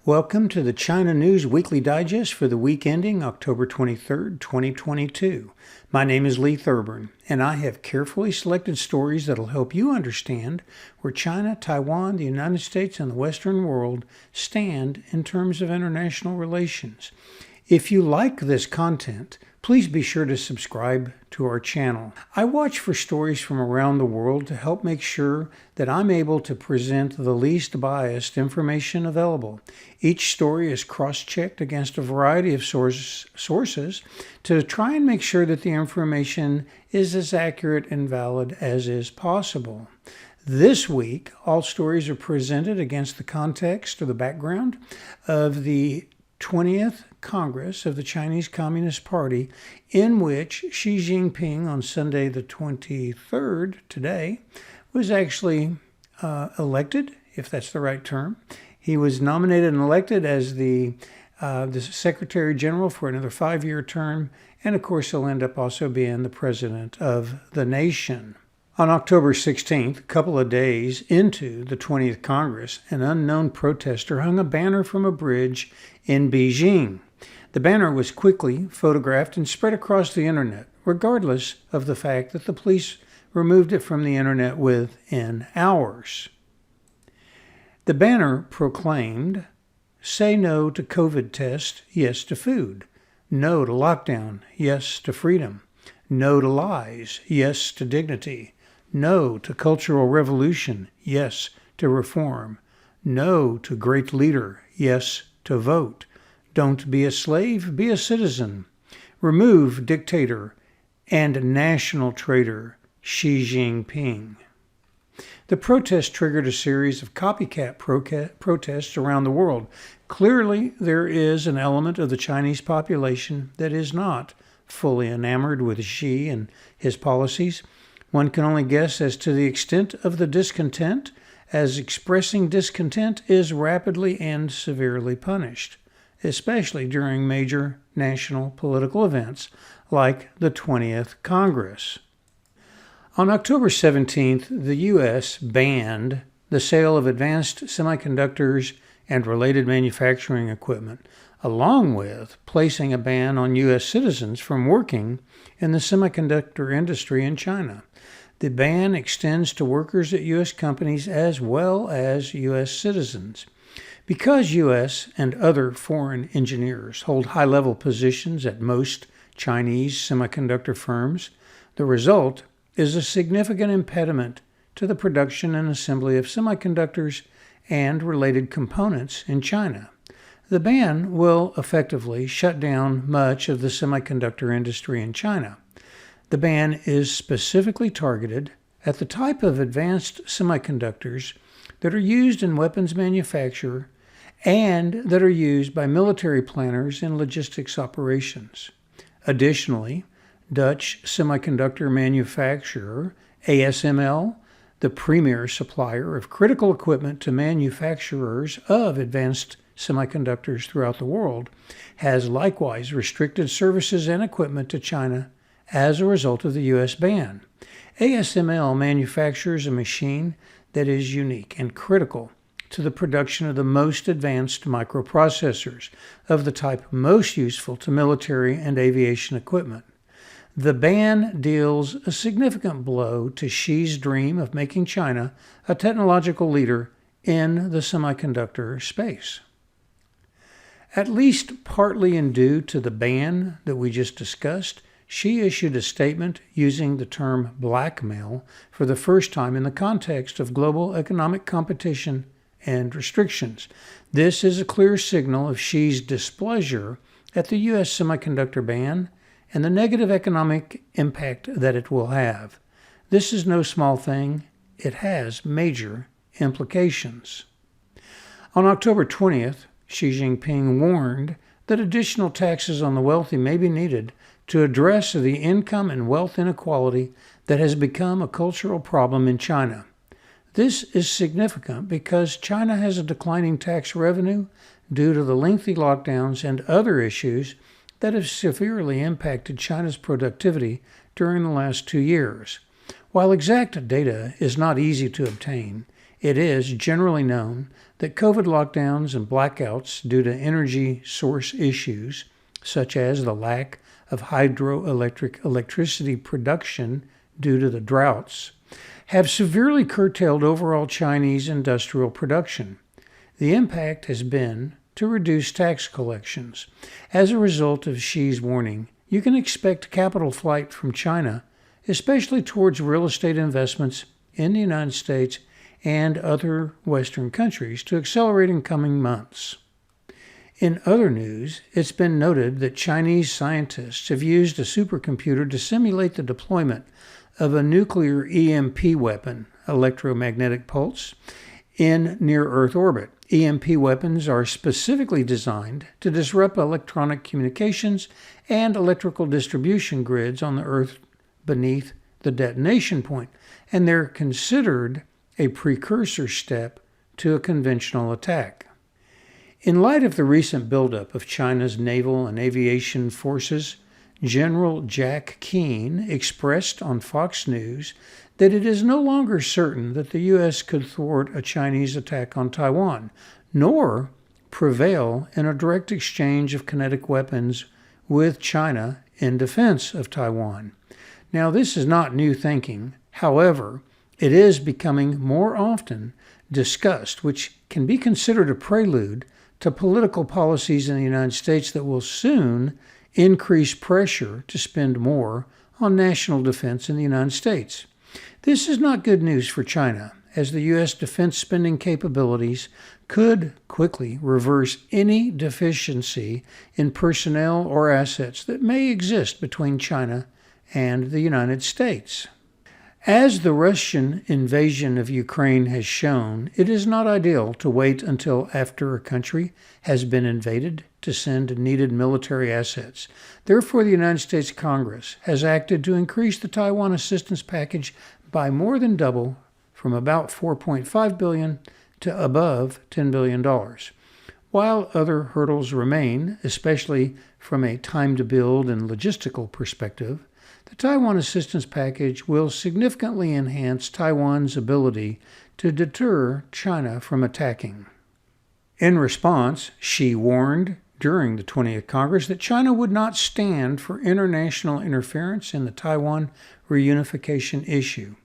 Welcome to the China News Weekly Digest for the week ending October 23rd, 2022. My name is Lee Thurburn, and I have carefully selected stories that will help you understand where China, Taiwan, the United States, and the Western world stand in terms of international relations. If you like this content, please be sure to subscribe to our channel. I watch for stories from around the world to help make sure that I'm able to present the least biased information available. Each story is cross-checked against a variety of sources to try and make sure that the information is as accurate and valid as is possible. This week, all stories are presented against the context or the background of the 20th Congress of the Chinese Communist Party, in which Xi Jinping on Sunday the 23rd, today, was actually elected, if that's the right term. He was nominated and elected as the Secretary General for another 5-year term, and of course he'll end up also being the President of the nation. On October 16th, a couple of days into the 20th Congress, an unknown protester hung a banner from a bridge in Beijing. The banner was quickly photographed and spread across the internet, regardless of the fact that the police removed it from the internet within hours. The banner proclaimed, "Say no to COVID test, yes to food. No to lockdown, yes to freedom. No to lies, yes to dignity. No to cultural revolution, yes to reform. No to great leader, yes to vote. Don't be a slave, be a citizen. Remove dictator and national traitor Xi Jinping." The protest triggered a series of copycat protests around the world. Clearly, there is an element of the Chinese population that is not fully enamored with Xi and his policies. One can only guess as to the extent of the discontent, as expressing discontent is rapidly and severely punished, especially during major national political events like the 20th Congress. On October 17th, the U.S. banned the sale of advanced semiconductors and related manufacturing equipment, along with placing a ban on U.S. citizens from working in the semiconductor industry in China. The ban extends to workers at U.S. companies as well as U.S. citizens. Because U.S. and other foreign engineers hold high-level positions at most Chinese semiconductor firms, the result is a significant impediment to the production and assembly of semiconductors and related components in China. The ban will effectively shut down much of the semiconductor industry in China. The ban is specifically targeted at the type of advanced semiconductors that are used in weapons manufacture and that are used by military planners in logistics operations. Additionally, Dutch semiconductor manufacturer ASML, the premier supplier of critical equipment to manufacturers of advanced semiconductors throughout the world, has likewise restricted services and equipment to China as a result of the U.S. ban. ASML manufactures a machine that is unique and critical to the production of the most advanced microprocessors, of the type most useful to military and aviation equipment. The ban deals a significant blow to Xi's dream of making China a technological leader in the semiconductor space. At least partly due to the ban that we just discussed, Xi issued a statement using the term blackmail for the first time in the context of global economic competition and restrictions. This is a clear signal of Xi's displeasure at the U.S. semiconductor ban and the negative economic impact that it will have. This is no small thing. It has major implications. On October 20th, Xi Jinping warned that additional taxes on the wealthy may be needed to address the income and wealth inequality that has become a cultural problem in China. This is significant because China has a declining tax revenue due to the lengthy lockdowns and other issues that have severely impacted China's productivity during the last 2 years. While exact data is not easy to obtain, it is generally known that COVID lockdowns and blackouts due to energy source issues, such as the lack of hydroelectric electricity production due to the droughts, have severely curtailed overall Chinese industrial production. The impact has been to reduce tax collections. As a result of Xi's warning, you can expect capital flight from China, especially towards real estate investments in the United States and other Western countries, to accelerate in coming months. In other news, it's been noted that Chinese scientists have used a supercomputer to simulate the deployment of a nuclear EMP weapon, electromagnetic pulse, in near-Earth orbit. EMP weapons are specifically designed to disrupt electronic communications and electrical distribution grids on the Earth beneath the detonation point, and they're considered a precursor step to a conventional attack. In light of the recent buildup of China's naval and aviation forces, General Jack Keane expressed on Fox News that it is no longer certain that the U.S. could thwart a Chinese attack on Taiwan, nor prevail in a direct exchange of kinetic weapons with China in defense of Taiwan. Now, this is not new thinking. However, it is becoming more often discussed, which can be considered a prelude to political policies in the United States that will soon increase pressure to spend more on national defense in the United States. This is not good news for China, as the U.S. defense spending capabilities could quickly reverse any deficiency in personnel or assets that may exist between China and the United States. As the Russian invasion of Ukraine has shown, it is not ideal to wait until after a country has been invaded to send needed military assets. Therefore, the United States Congress has acted to increase the Taiwan assistance package by more than double, from about $4.5 billion to above $10 billion. While other hurdles remain, especially from a time-to-build and logistical perspective, the Taiwan assistance package will significantly enhance Taiwan's ability to deter China from attacking. In response, Xi warned during the 20th Congress that China would not stand for international interference in the Taiwan reunification issue.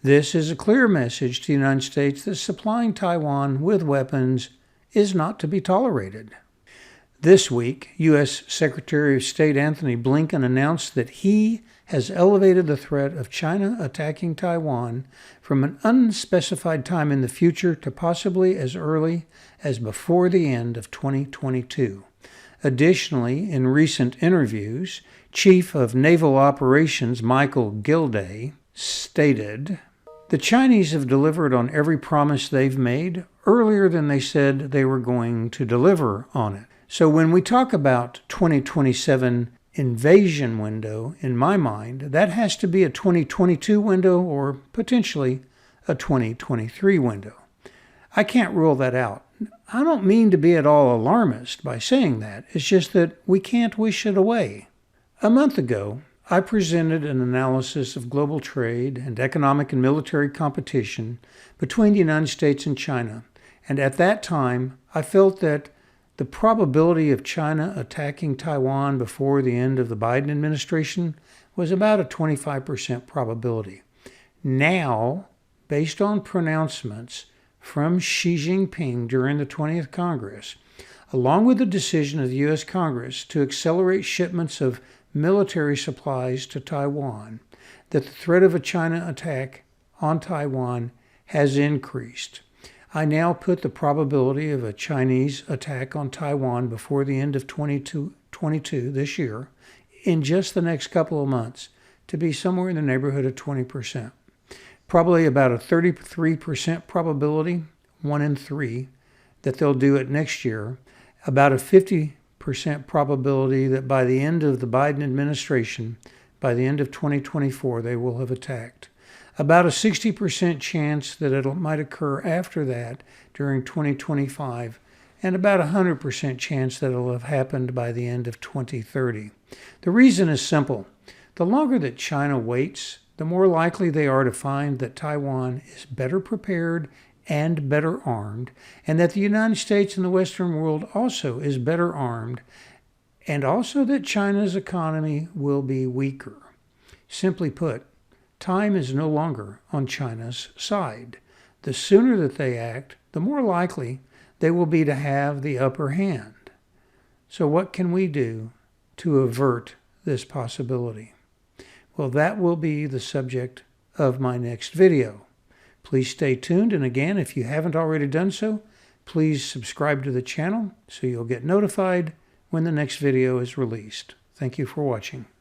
This is a clear message to the United States that supplying Taiwan with weapons is not to be tolerated. This week, U.S. Secretary of State Anthony Blinken announced that he has elevated the threat of China attacking Taiwan from an unspecified time in the future to possibly as early as before the end of 2022. Additionally, in recent interviews, Chief of Naval Operations Michael Gilday stated, "The Chinese have delivered on every promise they've made earlier than they said they were going to deliver on it." So when we talk about 2027 invasion window, in my mind, that has to be a 2022 window or potentially a 2023 window. I can't rule that out. I don't mean to be at all alarmist by saying that. It's just that we can't wish it away. A month ago, I presented an analysis of global trade and economic and military competition between the United States and China, and at that time, I felt that the probability of China attacking Taiwan before the end of the Biden administration was about a 25% probability. Now, based on pronouncements from Xi Jinping during the 20th Congress, along with the decision of the U.S. Congress to accelerate shipments of military supplies to Taiwan, that the threat of a China attack on Taiwan has increased. I now put the probability of a Chinese attack on Taiwan before the end of 2022 this year, in just the next couple of months, to be somewhere in the neighborhood of 20%. Probably about a 33% probability, 1 in 3, that they'll do it next year. About a 50% probability that by the end of the Biden administration, by the end of 2024, they will have attacked. About a 60% chance that it might occur after that during 2025, and about a 100% chance that it'll have happened by the end of 2030. The reason is simple. The longer that China waits, the more likely they are to find that Taiwan is better prepared and better armed, and that the United States and the Western world also is better armed, and also that China's economy will be weaker. Simply put, time is no longer on China's side. The sooner that they act, the more likely they will be to have the upper hand. So what can we do to avert this possibility? Well, that will be the subject of my next video. Please stay tuned, and again, if you haven't already done so, please subscribe to the channel so you'll get notified when the next video is released. Thank you for watching.